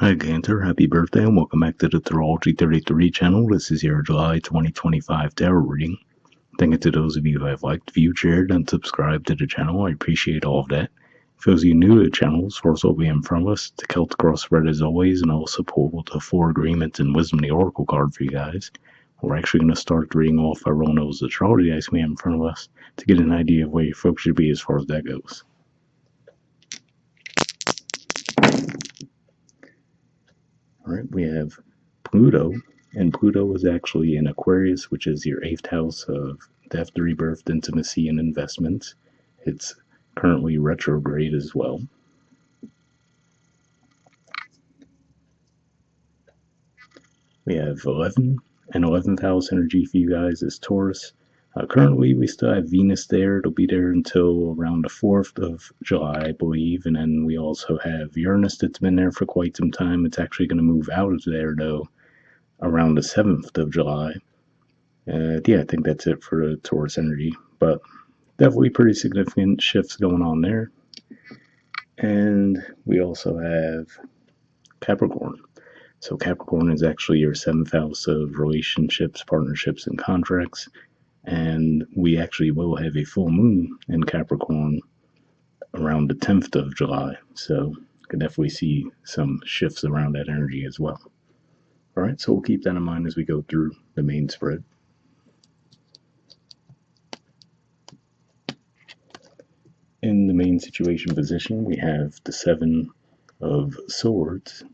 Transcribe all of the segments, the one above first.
Hi Cancer, happy birthday and welcome back to the Astrology 33 channel. This is your July 2025 tarot reading. Thank you to those of you who have liked, viewed, shared, and subscribed to the channel. I appreciate all of that. For those of you new to the channel, source will be in front of us. The Celtic cross spread as always, and I'll also pull the Four Agreements and Wisdom the Oracle card for you guys. We're actually going to start reading off everyone knows the astrology dice we have in front of us to get an idea of where your folks should be as far as that goes. Alright, we have Pluto, and Pluto is actually in Aquarius, which is your 8th house of death, rebirth, intimacy, and investments. It's currently retrograde as well. We have 11, and 11th house energy for you guys is Taurus. Currently, we still have Venus there. It'll be there until around the 4th of July, I believe. And then we also have Uranus that's been there for quite some time. It's actually going to move out of there, though, around the 7th of July. Yeah, I think that's it for the Taurus energy. But definitely pretty significant shifts going on there. And we also have Capricorn. So Capricorn is actually your 7th house of relationships, partnerships, and contracts. And we actually will have a full moon in Capricorn around the 10th of July. So you can definitely see some shifts around that energy as well. All right, so we'll keep that in mind as we go through the main spread. In the main situation position, we have the 7 of Swords.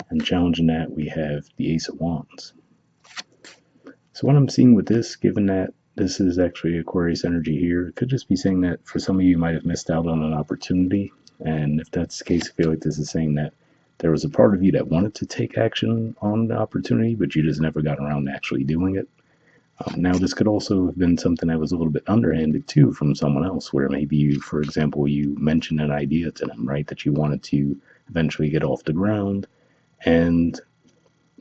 And challenging that, we have the Ace of Wands. So what I'm seeing with this, given that this is actually Aquarius energy here, it could just be saying that for some of you might have missed out on an opportunity. And if that's the case, I feel like this is saying that there was a part of you that wanted to take action on the opportunity, but you just never got around to actually doing it. Now, this could also have been something that was a little bit underhanded too from someone else, where maybe you, for example, you mentioned an idea to them, right, that you wanted to eventually get off the ground, and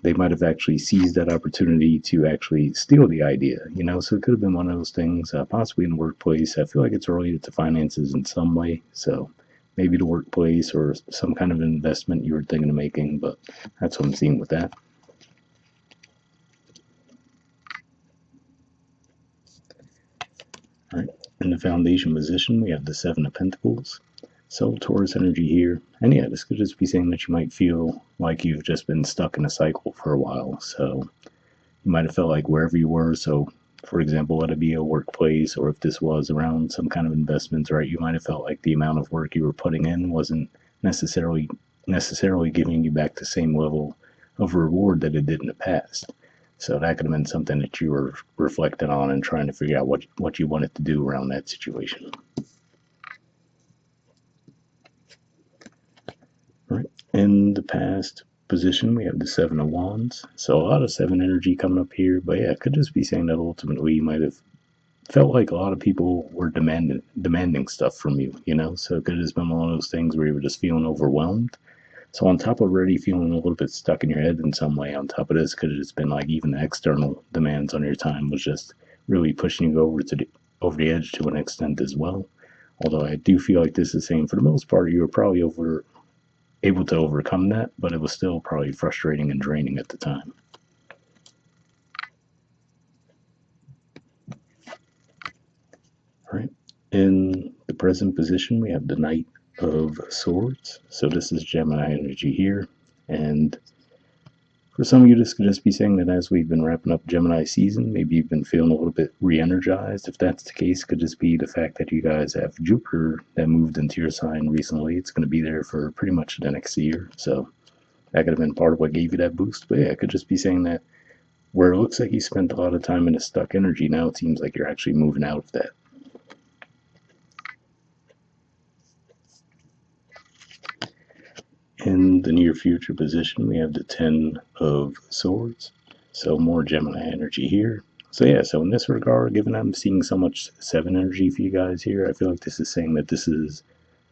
they might have actually seized that opportunity to actually steal the idea, so it could have been one of those things, possibly in the workplace. I feel like it's related to finances in some way, so maybe the workplace or some kind of investment you were thinking of making, but that's what I'm seeing with that. All right, in the foundation position, we have the 7 of Pentacles. So Taurus energy here, and yeah, this could just be saying that you might feel like you've just been stuck in a cycle for a while. So you might have felt like wherever you were, so for example, let it be a workplace, or if this was around some kind of investments, right, you might have felt like the amount of work you were putting in wasn't necessarily giving you back the same level of reward that it did in the past. So that could have been something that you were reflecting on and trying to figure out what you wanted to do around that situation. Right. In the past position, we have the 7 of Wands. So a lot of 7 energy coming up here. But yeah, it could just be saying that ultimately you might have felt like a lot of people were demanding stuff from you, So it could have just been one of those things where you were just feeling overwhelmed. So on top of already feeling a little bit stuck in your head in some way, on top of this, could have just been like even the external demands on your time was just really pushing you over the edge to an extent as well. Although I do feel like this is saying for the most part you were probably able to overcome that, but it was still probably frustrating and draining at the time. All right. In the present position, we have the Knight of Swords. So this is Gemini energy here. And for some of you, this could just be saying that as we've been wrapping up Gemini season, maybe you've been feeling a little bit re-energized. If that's the case, it could just be the fact that you guys have Jupiter that moved into your sign recently. It's going to be there for pretty much the next year. So that could have been part of what gave you that boost. But yeah, it could just be saying that where it looks like you spent a lot of time in a stuck energy, now it seems like you're actually moving out of that. In the near future position, we have the 10 of Swords. So more Gemini energy here. So yeah, so in this regard, given I'm seeing so much 7 energy for you guys here, I feel like this is saying that this is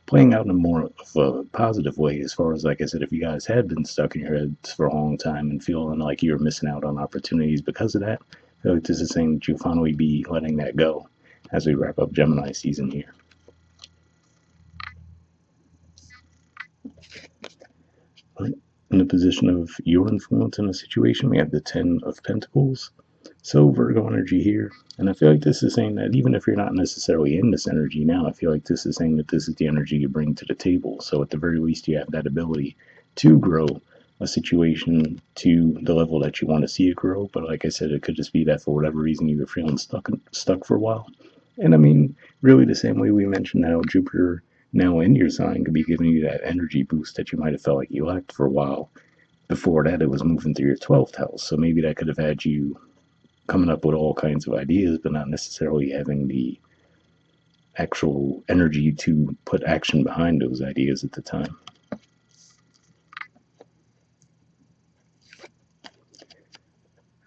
playing out in a more of a positive way, as far as, like I said, if you guys had been stuck in your heads for a long time and feeling like you were missing out on opportunities because of that, I feel like this is saying that you'll finally be letting that go as we wrap up Gemini season here. Right. in the position of your influence in a situation, we have the Ten of Pentacles. So Virgo energy here. And I feel like this is saying that even if you're not necessarily in this energy now, I feel like this is saying that this is the energy you bring to the table. So at the very least, you have that ability to grow a situation to the level that you want to see it grow. But like I said, it could just be that for whatever reason you were feeling stuck for a while. And I mean, really the same way we mentioned how Jupiter now in your sign could be giving you that energy boost that you might have felt like you lacked for a while. Before that, it was moving through your 12th house. So maybe that could have had you coming up with all kinds of ideas, but not necessarily having the actual energy to put action behind those ideas at the time.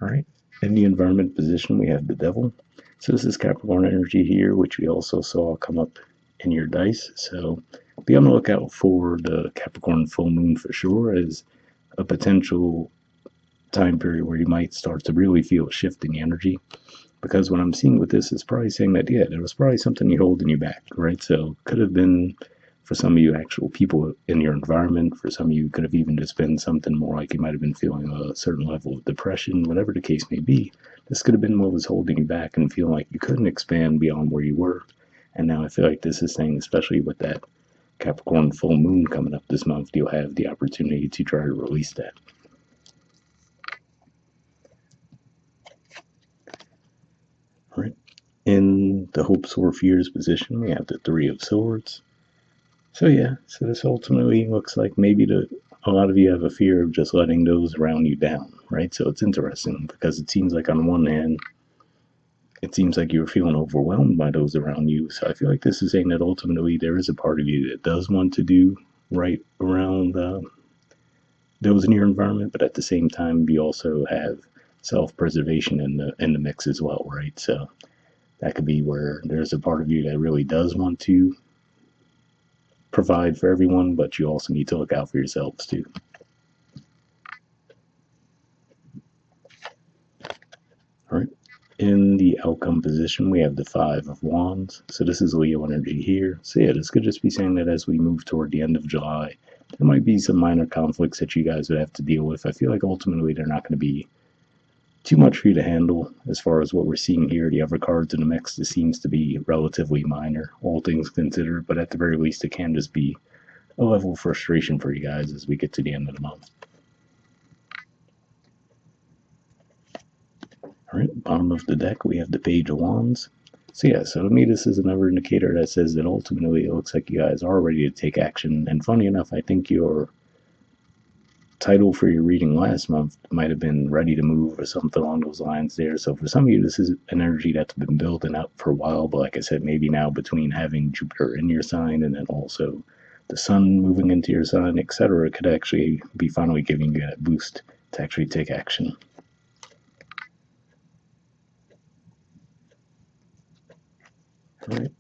All right. In the environment position, we have the devil. So this is Capricorn energy here, which we also saw come up in your dice. So be on the lookout for the Capricorn full moon for sure as a potential time period where you might start to really feel a shift in the energy. Because what I'm seeing with this is probably saying that, yeah, there was probably something you're holding you back, right? So could have been for some of you actual people in your environment. For some of you, could have even just been something more like you might have been feeling a certain level of depression, whatever the case may be. This could have been what was holding you back and feeling like you couldn't expand beyond where you were. And now I feel like this is saying, especially with that Capricorn full moon coming up this month, you'll have the opportunity to try to release that. All right. In the hopes or fears position, we have the Three of Swords. So yeah, so this ultimately looks like maybe a lot of you have a fear of just letting those around you down, right? So it's interesting because it seems like on one hand, it seems like you're feeling overwhelmed by those around you. So I feel like this is saying that ultimately there is a part of you that does want to do right around those in your environment, but at the same time, you also have self-preservation in the mix as well, right? So that could be where there's a part of you that really does want to provide for everyone, but you also need to look out for yourselves too. All right. In the outcome position, we have the Five of Wands. So this is Leo energy here. So yeah, this could just be saying that as we move toward the end of July, there might be some minor conflicts that you guys would have to deal with. I feel like ultimately they're not going to be too much for you to handle as far as what we're seeing here. The other cards in the mix, this seems to be relatively minor, all things considered, but at the very least, it can just be a level of frustration for you guys as we get to the end of the month. All right, bottom of the deck, we have the Page of Wands. So yeah, so to me, this is another indicator that says that ultimately it looks like you guys are ready to take action. And funny enough, I think your title for your reading last month might have been Ready to Move or something along those lines there. So for some of you, this is an energy that's been building up for a while. But like I said, maybe now between having Jupiter in your sign and then also the sun moving into your sign, etc., could actually be finally giving you that boost to actually take action. All right.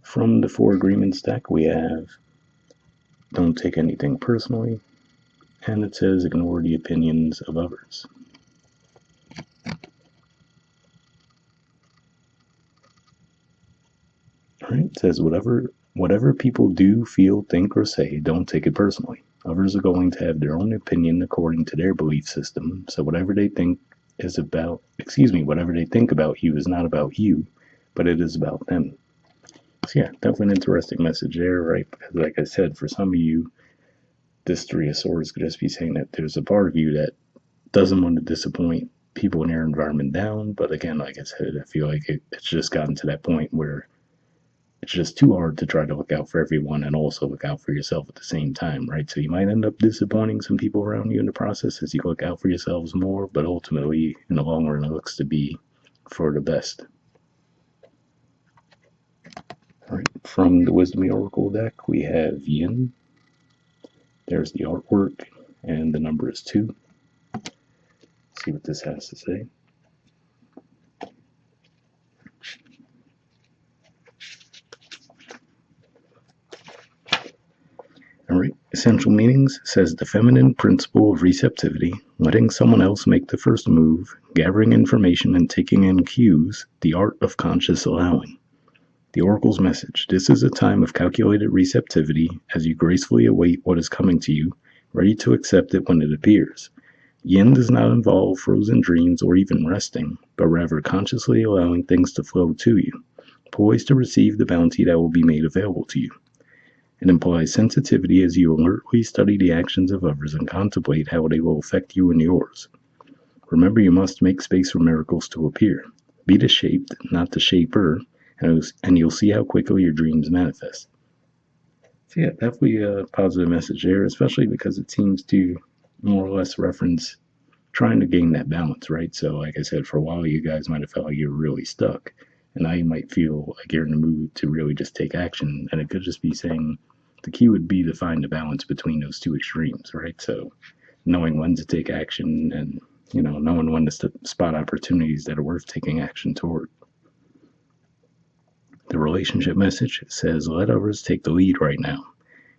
From the Four Agreements deck, we have Don't Take Anything Personally, and it says Ignore the Opinions of Others. All right, it says whatever people do, feel, think, or say, don't take it personally. Others are going to have their own opinion according to their belief system, so whatever they think about you is not about you, but it is about them. So yeah, definitely an interesting message there, right? Because like I said, for some of you, this Three of Swords could just be saying that there's a part of you that doesn't want to disappoint people in their environment down. But again, like I said, I feel like it's just gotten to that point where it's just too hard to try to look out for everyone and also look out for yourself at the same time, right? So you might end up disappointing some people around you in the process as you look out for yourselves more, but ultimately, in the long run, it looks to be for the best. All right, from the Wisdom Oracle deck, we have Yin. There's the artwork, and the number is 2. Let's see what this has to say. All right, essential meanings says the feminine principle of receptivity, letting someone else make the first move, gathering information and taking in cues, the art of conscious allowing. The Oracle's message: this is a time of calculated receptivity as you gracefully await what is coming to you. ready to accept it when it appears. Yin does not involve frozen dreams or even resting, but rather consciously allowing things to flow to you, poised to receive the bounty that will be made available to you. It implies sensitivity as you alertly study the actions of others and contemplate how they will affect you and yours. Remember, you must make space for miracles to appear. Be the shaped, not the shaper, and you'll see how quickly your dreams manifest. So yeah, definitely a positive message there, especially because it seems to more or less reference trying to gain that balance, right? So like I said, for a while you guys might have felt like you were really stuck, and now you might feel like you're in the mood to really just take action, and it could just be saying the key would be to find the balance between those two extremes, right? So knowing when to take action and knowing when to spot opportunities that are worth taking action toward. The relationship message says, let others take the lead right now.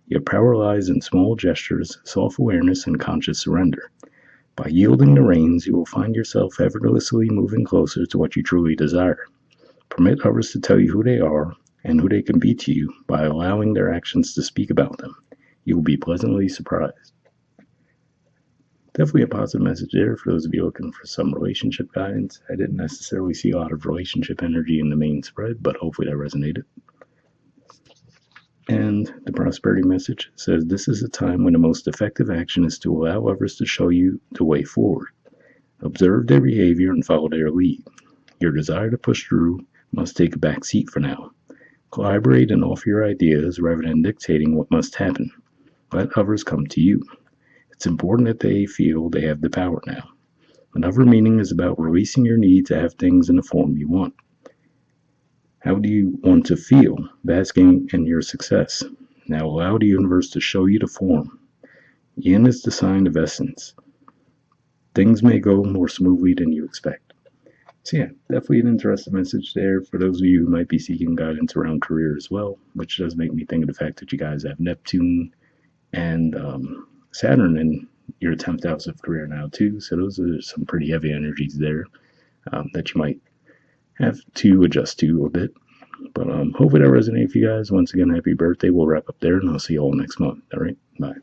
Your power lies in small gestures, self-awareness, and conscious surrender. By yielding the reins, you will find yourself effortlessly moving closer to what you truly desire. Permit others to tell you who they are and who they can be to you by allowing their actions to speak about them. You will be pleasantly surprised. Definitely a positive message there for those of you looking for some relationship guidance. I didn't necessarily see a lot of relationship energy in the main spread, but hopefully that resonated. And the prosperity message says this is a time when the most effective action is to allow others to show you the way forward. Observe their behavior and follow their lead. Your desire to push through must take a back seat for now. Collaborate and offer your ideas rather than dictating what must happen. Let others come to you. It's important that they feel they have the power now. Another meaning is about releasing your need to have things in the form you want. How do you want to feel? Basking in your success. Now allow the universe to show you the form. Yin is the sign of essence. Things may go more smoothly than you expect. So yeah, definitely an interesting message there for those of you who might be seeking guidance around career as well, which does make me think of the fact that you guys have Neptune and Saturn in your 10th house of career now too. So those are some pretty heavy energies there that you might have to adjust to a bit. But hopefully that resonates for you guys. Once again, happy birthday. We'll wrap up there, and I'll see you all next month. All right, bye.